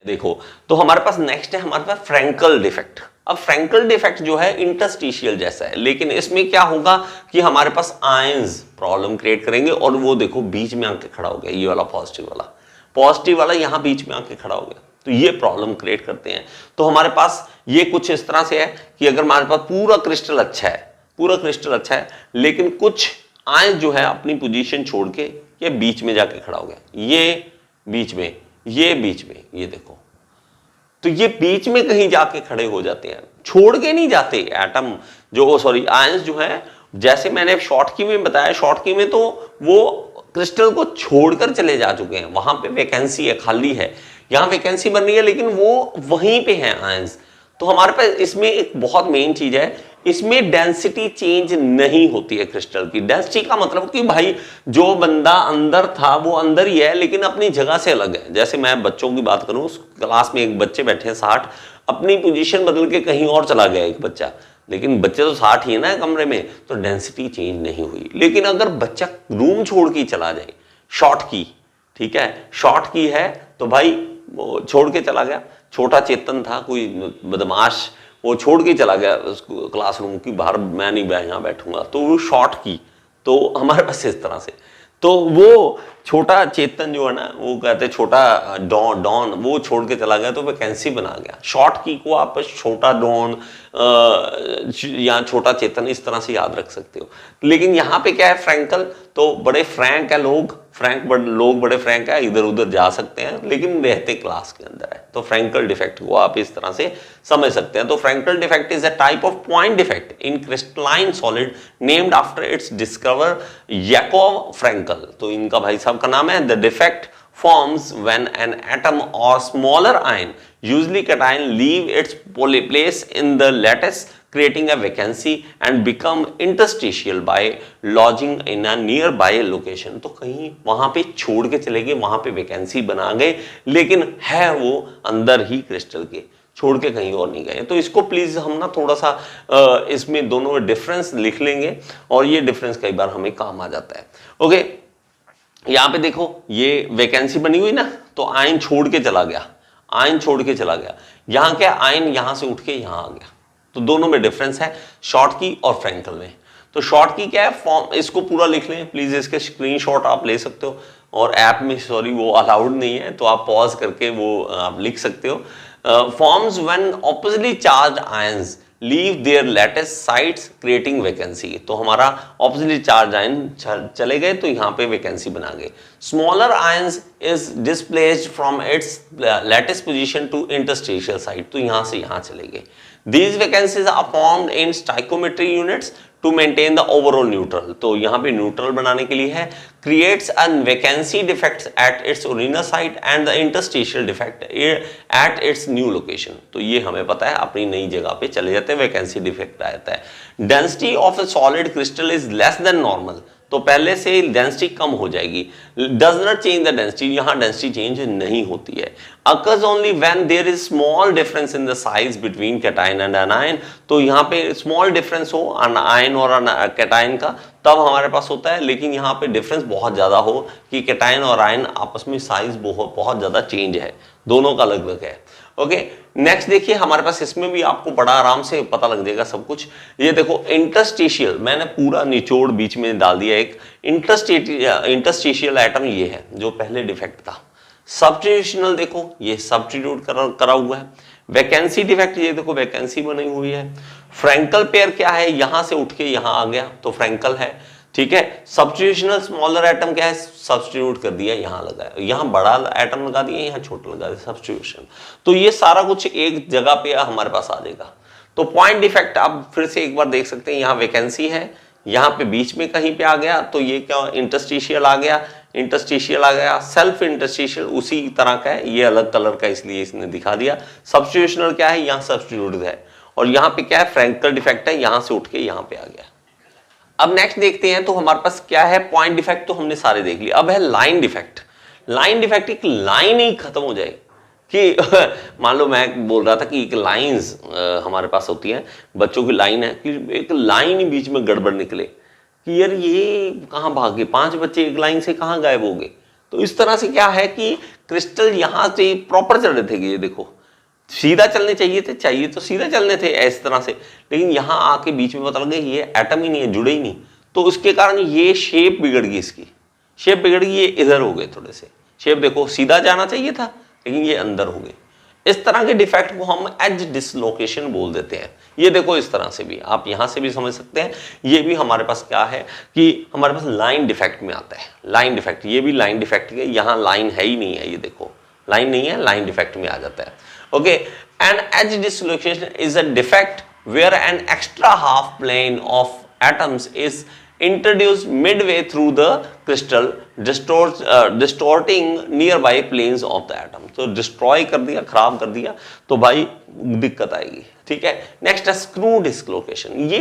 देखो तो हमारे पास नेक्स्ट है हमारे पास फ्रैंकल डिफेक्ट। अब फ्रैंकल डिफेक्ट जो है इंटरस्टिशियल जैसा है, लेकिन इसमें क्या होगा कि हमारे पास आयंस प्रॉब्लम क्रिएट करेंगे और वो देखो बीच में आके खड़ा हो गया, ये वाला पॉजिटिव वाला यहां बीच में आके खड़ा हो गया, तो ये प्रॉब्लम क्रिएट करते हैं। तो हमारे पास ये कुछ इस तरह से है कि अगर हमारे पास पूरा क्रिस्टल अच्छा है लेकिन कुछ आयंस जो है अपनी पोजीशन छोड़ के ये बीच में जाके खड़ा हो गया, ये बीच में, ये देखो, तो ये बीच में कहीं जाके खड़े हो जाते हैं, छोड़ के नहीं जाते एटम जो आयंस जो है। जैसे मैंने शॉर्ट की में बताया, शॉर्ट की में तो वो क्रिस्टल को छोड़कर चले जा चुके हैं, वहां पे वैकेंसी है, खाली है, यहां वैकेंसी बन रही है लेकिन वो वहीं पे है आयंस। तो हमारे पास इसमें एक बहुत मेन चीज है, इसमें डेंसिटी चेंज नहीं होती है क्रिस्टल की। डेंसिटी का मतलब कि भाई जो बंदा अंदर था वो अंदर ही है लेकिन अपनी जगह से अलग है। जैसे मैं बच्चों की बात करूं, उस क्लास में एक बच्चे बैठे हैं 60, अपनी पोजीशन बदल के कहीं और चला गया एक बच्चा, लेकिन बच्चे तो 60 ही है ना कमरे में, तो डेंसिटी चेंज नहीं हुई। लेकिन अगर बच्चा रूम छोड़ के चला जाए, शॉर्ट की, ठीक है, शॉर्ट की है तो भाई वो छोड़ के चला गया, छोटा चेतन था कोई बदमाश, वो छोड़ के चला गया क्लासरूम की बाहर, मैं नहीं यहाँ बैठूंगा, तो वो शॉर्ट की। तो हमारे पास इस तरह से, तो वो छोटा चेतन जो है ना, वो कहते छोटा डॉन वो छोड़ के चला गया तो वैकेंसी बना गया। शॉर्ट की को आप छोटा डॉन या छोटा चेतन इस तरह से याद रख सकते हो। लेकिन यहाँ पे क्या है, फ्रैंकल, तो बड़े फ्रैंक है लोग, लोग बड़े फ्रैंक है, इधर उधर जा सकते हैं लेकिन रहते क्लास के अंदर है। तो फ्रैंकल डिफेक्ट को आप इस तरह से समझ सकते हैं। तो Frenkel defect is a type of point defect in crystalline solid named after its discover Yakov Frenkel. तो इनका भाई साहब का नाम है। द डिफेक्ट forms when an atom or smaller ion, usually cation, leave its place in the lattice, creating a vacancy and become interstitial by lodging in a nearby location। तो कहीं वहां पे छोड़ के चले गए, वहां पे वैकेंसी बना गए, लेकिन है वो अंदर ही क्रिस्टल के, छोड़ के कहीं और नहीं गए। तो इसको प्लीज हम ना थोड़ा सा इसमें दोनों में डिफरेंस लिख लेंगे और ये डिफरेंस कई बार हमें काम आ जाता है। ओके, यहां पे देखो ये वैकेंसी बनी हुई ना, तो आयन छोड़ के चला गया, यहां क्या, आयन यहां से उठ के यहां आ गया, तो दोनों में डिफरेंस है शॉर्ट की और फ्रैंकल में। तो शॉर्ट की क्या है फॉर्म, इसको पूरा लिख लें प्लीज, इसके स्क्रीनशॉट आप ले सकते हो, और ऐप में वो अलाउड नहीं है, तो आप पॉज करके वो आप लिख सकते हो। Forms when oppositely charged ions leave their lattice sites creating vacancy. तो हमारा ऑपोजिटली चार्ज आयन चले गए तो यहाँ पे वैकेंसी बना गए। Smaller ions is displaced from its lattice position to interstitial site, तो यहाँ से यहाँ चले गए। These vacancies are formed in stoichiometry units to maintain the overall neutral। तो यहाँ पे न्यूट्रल बनाने के लिए है। Creates a vacancy defects at its original site and the interstitial defect at its new location। तो ये हमें पता है, अपनी नई जगह पे चले जाते हैं, वैकेंसी डिफेक्ट आ जाता है। Density of a solid crystal is less than normal। तो पहले से डेंसिटी कम हो जाएगी। Does not change the density, यहाँ डेंसिटी चेंज नहीं होती है। Occurs only when there is small difference in the size between cation and anion. तो यहाँ पे स्मॉल डिफरेंस हो आयन और कैटायन का, तब हमारे पास होता है। लेकिन यहाँ पे डिफरेंस बहुत ज्यादा हो कि कैटायन और आयन आपस में साइज बहुत ज्यादा चेंज है, दोनों का अलग अलग है। ओके, नेक्स्ट देखिए हमारे पास, इसमें भी आपको बड़ा आराम से पता लग जाएगा सब कुछ। ये देखो इंटरस्टिशियल, मैंने पूरा निचोड़ बीच में डाल दिया। एक इंटरस्टिशियल एटम ये है जो पहले डिफेक्ट था। सब्स्टिट्यूशनल देखो ये सब्स्टिट्यूट करा हुआ है। वैकेंसी डिफेक्ट ये देखो वैकेंसी बनी हुई है। फ्रैंकल पेयर क्या है, यहां से उठ के यहां आ गया तो फ्रैंकल है, ठीक है। सब्स्टिट्यूशनल स्मॉलर एटम क्या है, सब्स्टिट्यूट कर दिया, यहां लगाया, यहां बड़ा एटम लगा दिया, यहां छोटा लगा दिया, सब्स्टिट्यूशन। तो ये सारा कुछ एक जगह पे हमारे पास आ जाएगा। तो पॉइंट डिफेक्ट आप फिर से एक बार देख सकते हैं, यहां वैकेंसी है, यहां पे बीच में कहीं पे आ गया, तो ये क्या इंटरस्टिशियल आ गया, सेल्फ इंटरस्टिशियल उसी तरह का है, ये अलग कलर का इसलिए इसने दिखा दिया। सब्स्टिट्यूशनल क्या है, यहां सब्स्टिट्यूट है, और यहां पे क्या है फ्रैंकल डिफेक्ट है, यहां से उठ के यहां पे आ गया। अब नेक्स्ट देखते हैं, तो हमारे पास क्या है, पॉइंट डिफेक्ट तो हमने सारे देख लिए। अब है लाइन डिफेक्ट। लाइन डिफेक्ट, एक लाइन ही खत्म हो जाए कि मान लो मैं बोल रहा था कि एक लाइंस हमारे पास होती है, बच्चों की लाइन है, कि एक लाइन ही बीच में गड़बड़ निकले कि यार ये कहाँ भाग गए, 5 बच्चे एक लाइन से कहाँ गायब हो गए, तो इस तरह से क्या है कि क्रिस्टल यहां से प्रॉपर चल रहे थे, ये देखो सीधा चलने चाहिए तो सीधा चलने थे इस तरह से, लेकिन यहां आके बीच में पता लगा ये एटम ही नहीं है, जुड़े ही नहीं, तो उसके कारण ये शेप बिगड़ गई, इसकी शेप बिगड़ गई, ये इधर हो गए थोड़े से, शेप देखो सीधा जाना चाहिए था लेकिन ये अंदर हो गए। इस तरह के डिफेक्ट को हम एज डिसलोकेशन बोल देते हैं। ये देखो इस तरह से भी आप यहां से भी समझ सकते हैं, ये भी हमारे पास क्या है कि हमारे पास लाइन डिफेक्ट में आता है, लाइन डिफेक्ट, ये भी लाइन डिफेक्ट है, यहां लाइन है ही नहीं है, ये देखो लाइन नहीं है, लाइन डिफेक्ट में आ जाता है। Okay, and edge dislocation is a defect where an extra half plane of atoms is introduced midway through the crystal, distorting nearby planes of the atom। तो डिस्ट्रॉय कर दिया, खराब कर दिया, तो भाई दिक्कत आएगी। ठीक है, नेक्स्ट है स्क्रू डिस्लोकेशन। ये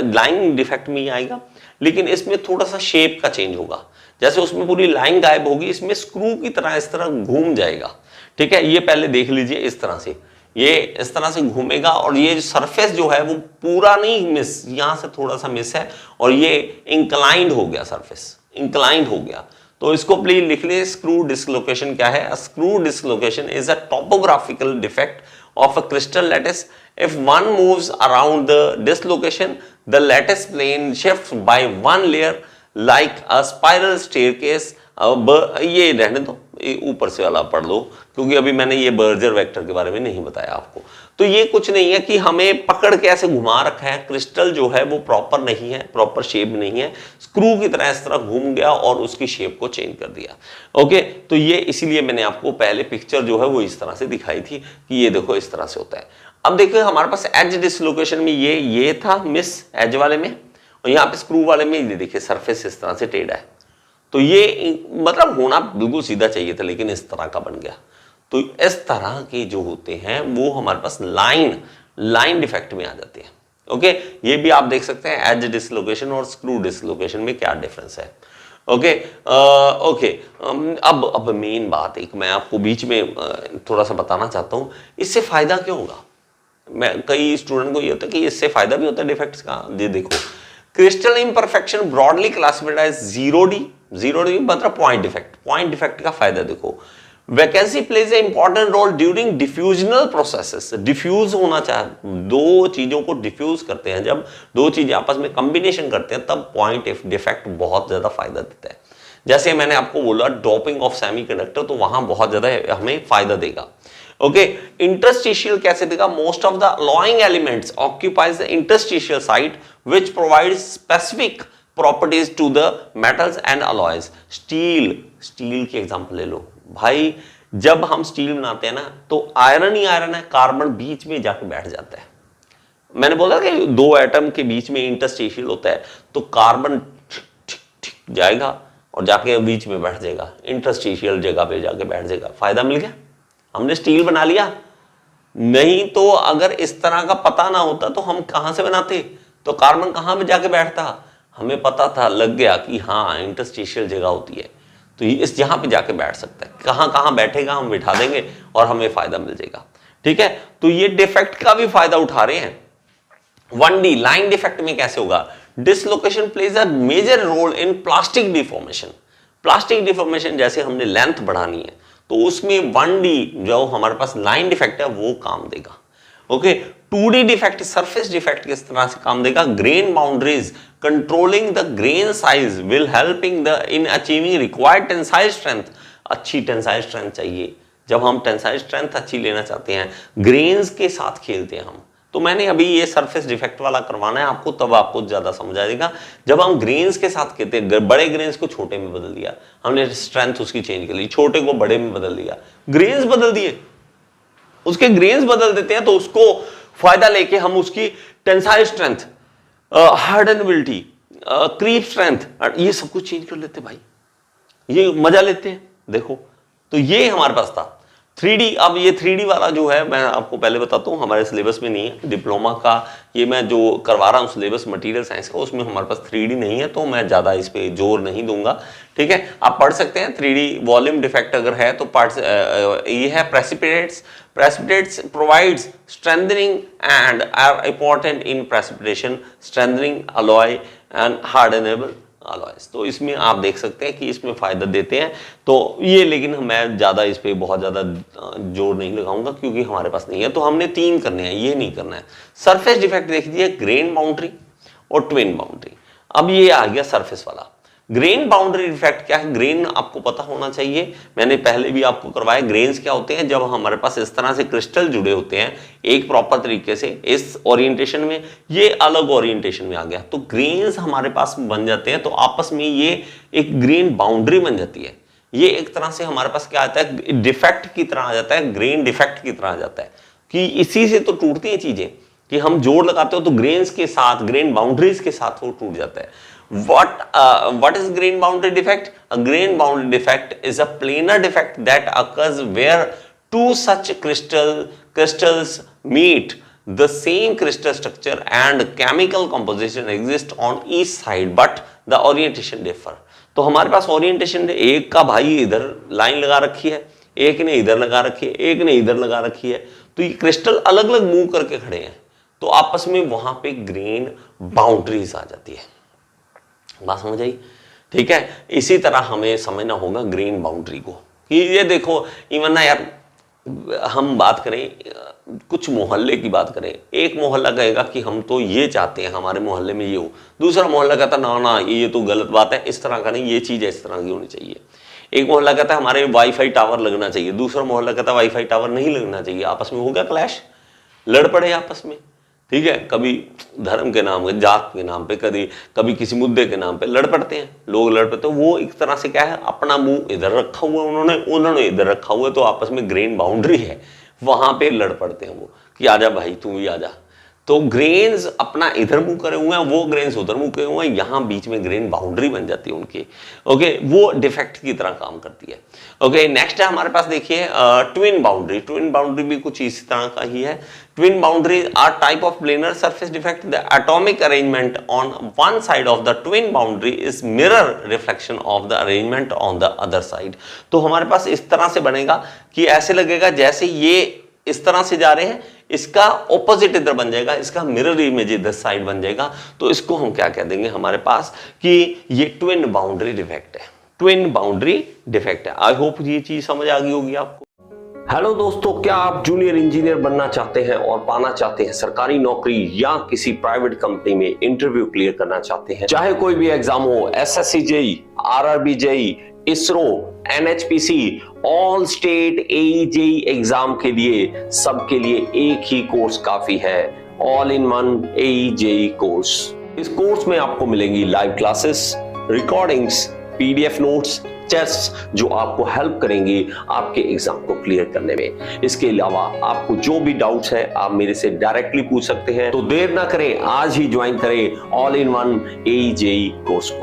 लाइन डिफेक्ट में ही आएगा, लेकिन इसमें थोड़ा सा शेप का चेंज होगा, जैसे उसमें पूरी लाइन गायब होगी, इसमें स्क्रू की तरह इस तरह घूम जाएगा। ठीक है, ये पहले देख लीजिए इस तरह से, ये इस तरह से घूमेगा और ये सरफेस जो है वो पूरा नहीं मिस, यहां से थोड़ा सा मिस है और ये इंक्लाइंड हो गया, सरफेस इंक्लाइंड हो गया। तो इसको प्लीज लिख लिए, स्क्रू डिस्लोकेशन क्या है? Screw dislocation is a topographical defect of a crystal lattice. If one moves around the dislocation, the lattice plane shift by one layer like a spiral staircase. अब ये रहने दो, ऊपर से वाला पढ़ लो, क्योंकि अभी मैंने ये बर्जर वेक्टर के बारे में नहीं बताया आपको। तो ये कुछ नहीं है कि हमें पकड़ के ऐसे घुमा रखा है, क्रिस्टल जो है वो प्रॉपर नहीं है, प्रॉपर शेप नहीं है, स्क्रू की तरह इस तरह घूम गया और उसकी शेप को चेंज कर दिया। ओके, तो ये इसीलिए मैंने आपको पहले पिक्चर जो है वो इस तरह से दिखाई थी कि ये देखो इस तरह से होता है। अब देखो हमारे पास एज डिसलोकेशन में ये था मिस एज वाले में, और यहाँ पे स्क्रू वाले में ये देखिए सरफेस इस तरह से टेढ़ा है। तो ये मतलब होना बिल्कुल सीधा चाहिए था, लेकिन इस तरह का बन गया। तो इस तरह के जो होते हैं वो हमारे पास लाइन डिफेक्ट में आ जाते हैं। ओके, ये भी आप देख सकते हैं एज डिसलोकेशन और स्क्रू डिसलोकेशन में क्या डिफरेंस है। ओके, अब मेन बात एक मैं आपको बीच में थोड़ा सा बताना चाहता हूं, इससे फायदा क्या होगा। मैं कई स्टूडेंट को ये होता है कि इससे फायदा भी होता है डिफेक्ट्स का। ये देखो, crystal imperfection broadly classified as 0D मतलब पॉइंट डिफेक्ट का फायदा देखो। Vacancy plays a important role during diffusional processes. Diffuse होना चाहिए, दो चीजों को डिफ्यूज करते हैं, जब दो चीजें आपस में कॉम्बिनेशन करते हैं तब पॉइंट डिफेक्ट बहुत ज्यादा फायदा देता है। जैसे मैंने आपको बोला डोपिंग ऑफ सेमीकंडक्टर, तो वहां बहुत ज्यादा हमें फायदा देगा। ओके, इंटरस्टिशियल कैसे देगा? Most of the alloying elements occupies the interstitial site which provides specific properties to the metals and alloys. Steel की एग्जांपल ले लो भाई, जब हम स्टील बनाते हैं ना तो आयरन ही आयरन है, कार्बन बीच में जाके बैठ जाता है। मैंने बोला कि दो एटम के बीच में इंटरस्टिशियल होता है, तो कार्बन जाएगा और जाके बीच में बैठ जाएगा, इंटरस्टिशियल जगह पे जाके बैठ जाएगा। फायदा मिल गया, हमने स्टील बना लिया। नहीं तो अगर इस तरह का पता ना होता तो हम कहां से बनाते, तो कार्बन कहां पे जाके बैठता, हमें पता था, लग गया कि हाँ इंटरस्टिशियल जगह होती है, तो इस जहां पे जाके बैठ सकता है। कहां कहां बैठेगा हम बिठा देंगे और हमें फायदा मिल जाएगा। ठीक है, तो ये डिफेक्ट का भी फायदा उठा रहे हैं। 1D लाइन डिफेक्ट में कैसे होगा? Dislocation plays a major role in plastic deformation. Plastic deformation जैसे हमने लेंथ बढ़ानी है तो उसमें 1D जो हमारे पास लाइन डिफेक्ट है वो काम देगा। Okay, 2D defect surface defect किस तरह से काम देगा? Grain boundaries controlling the grain size will helping the in achieving required tensile strength. अच्छी टेंसाइल स्ट्रेंथ चाहिए, जब हम टेंसाइल स्ट्रेंथ अच्छी लेना चाहते हैं, ग्रेन्स के साथ खेलते हैं हम। तो मैंने अभी ये सरफेस डिफेक्ट वाला करवाना है आपको, तब आपको ज्यादा समझ आएगा। जब हम ग्रेन्स के साथ कहते हैं, बड़े ग्रेन्स को छोटे में बदल दिया हमने, स्ट्रेंथ उसकी चेंज कर ली, छोटे को बड़े में बदल दिया, ग्रेन्स बदल दिए, उसके ग्रेन्स बदल देते हैं, तो उसको फायदा लेके हम उसकी tensile strength, hardenability, creep strength, ये सब कुछ चेंज कर लेते भाई, ये मजा लेते हैं। देखो, तो ये हमारे पास था 3D। अब ये 3D वाला जो है मैं आपको पहले बताता हूँ, हमारे सिलेबस में नहीं है। डिप्लोमा का ये मैं जो करवा रहा हूँ सिलेबस मटेरियल साइंस का, उसमें हमारे पास 3D नहीं है, तो मैं ज़्यादा इस पे जोर नहीं दूंगा। ठीक है, आप पढ़ सकते हैं 3D वॉल्यूम डिफेक्ट अगर है तो ये है precipitates provides strengthening and are important in precipitation, strengthening alloy and hardenable alloys. तो इसमें आप देख सकते हैं कि इसमें फायदा देते हैं तो ये, लेकिन मैं ज्यादा इस पे बहुत ज्यादा जोर नहीं लगाऊंगा क्योंकि हमारे पास नहीं है। तो हमने 3 करने हैं, ये नहीं करना है। सरफेस डिफेक्ट देख लीजिए, ग्रेन बाउंड्री और ट्विन बाउंड्री। अब ये आ गया सरफेस वाला। ग्रेन बाउंड्री डिफेक्ट क्या है? ग्रेन आपको पता होना चाहिए, मैंने पहले भी आपको करवाया। ग्रेन्स क्या होते हैं? जब हमारे पास इस तरह से क्रिस्टल जुड़े होते हैं एक प्रॉपर तरीके से इस ओरिएंटेशन में, ये अलग ओरिएंटेशन में आ गया तो ग्रेन्स हमारे पास बन जाते हैं। तो आपस में ये एक ग्रेन बाउंड्री बन जाती है। ये एक तरह से हमारे पास क्या आता है? डिफेक्ट की तरह आ जाता है, ग्रेन डिफेक्ट की तरह आ जाता है कि इसी से तो टूटती हैं चीजें, कि हम जोड़ लगाते हो तो ग्रेन्स के साथ, ग्रेन बाउंड्रीज के साथ वो टूट जाता है। What is grain boundary defect? A grain boundary defect is a planar defect that occurs where two such crystals meet. The same crystal structure and chemical composition exist on each side, but the orientation differ. तो हमारे पास orientation, एक का भाई इधर line लगा रखी है, एक ने इधर लगा रखी है, एक ने इधर लगा रखी है, तो ये क्रिस्टल अलग अलग मूव करके खड़े हैं तो आपस में वहां पे ग्रेन बाउंड्रीज आ जाती है। बात समझ आई? ठीक है। इसी तरह हमें समझना होगा ग्रेन बाउंड्री को कि ये देखो, इवन ना यार, हम बात करें कुछ मोहल्ले की बात करें, एक मोहल्ला कहेगा कि हम तो ये चाहते हैं हमारे मोहल्ले में ये हो, दूसरा मोहल्ला कहता ना ना ये तो गलत बात है, इस तरह का नहीं, ये चीज इस तरह की होनी चाहिए। एक मोहल्ला कहता है हमारे वाईफाई टावर लगना चाहिए, दूसरा मोहल्ला कहता है वाईफाई टावर नहीं लगना चाहिए। आपस में हो गया क्लैश, लड़ पड़े आपस में। ठीक है, कभी धर्म के नाम पे, जात के नाम पे, कभी किसी मुद्दे के नाम पे लड़ पड़ते हैं लोग, लड़ पड़ते हैं। वो एक तरह से क्या है, अपना मुंह इधर रखा हुआ उन्होंने इधर रखा हुआ है, तो आपस में ग्रेन बाउंड्री है, वहां पे लड़ पड़ते हैं वो कि आजा भाई तू भी आजा। तो ग्रेन्स अपना इधर मुंह करे हुए हैं, वो ग्रेन्स उधर मुंह करे हुए हैं, यहां बीच में ग्रेन बाउंड्री बन जाती है उनकी। ओके, वो डिफेक्ट की तरह काम करती है। ओके, नेक्स्ट है हमारे पास देखिए ट्विन बाउंड्री। ट्विन बाउंड्री भी कुछ इसी तरह का ही है। Twin boundary are type of planar surface defect. The atomic arrangement on one side of the twin boundary is mirror reflection of the arrangement on the other side. तो हमारे पास इस तरह से बनेगा कि ऐसे लगेगा जैसे ये इस तरह से जा रहे हैं, इसका ऑपोजिट इधर बन जाएगा, इसका मिरर इमेज इधर साइड बन जाएगा। तो इसको हम क्या कह देंगे हमारे पास कि ये ट्विन बाउंड्री डिफेक्ट है, ट्विन बाउंड्री डिफेक्ट है। आई होप ये चीज समझ आ गई होगी आपको। हेलो दोस्तों, क्या आप जूनियर इंजीनियर बनना चाहते हैं और पाना चाहते हैं सरकारी नौकरी या किसी प्राइवेट कंपनी में इंटरव्यू क्लियर करना चाहते हैं? चाहे कोई भी एग्जाम हो, SSC JE, RRB JE, ISRO, NHPC, all state AE JE exam के लिए, सबके लिए एक ही कोर्स काफी है, all in one AE JE course. इस कोर्स में आपको मिलेंगी live classes, recordings, PDF notes, test जो आपको हेल्प करेंगे आपके एग्जाम को क्लियर करने में। इसके अलावा आपको जो भी डाउट्स है आप मेरे से डायरेक्टली पूछ सकते हैं। तो देर ना करें, आज ही ज्वाइन करें all in one AE JE course को।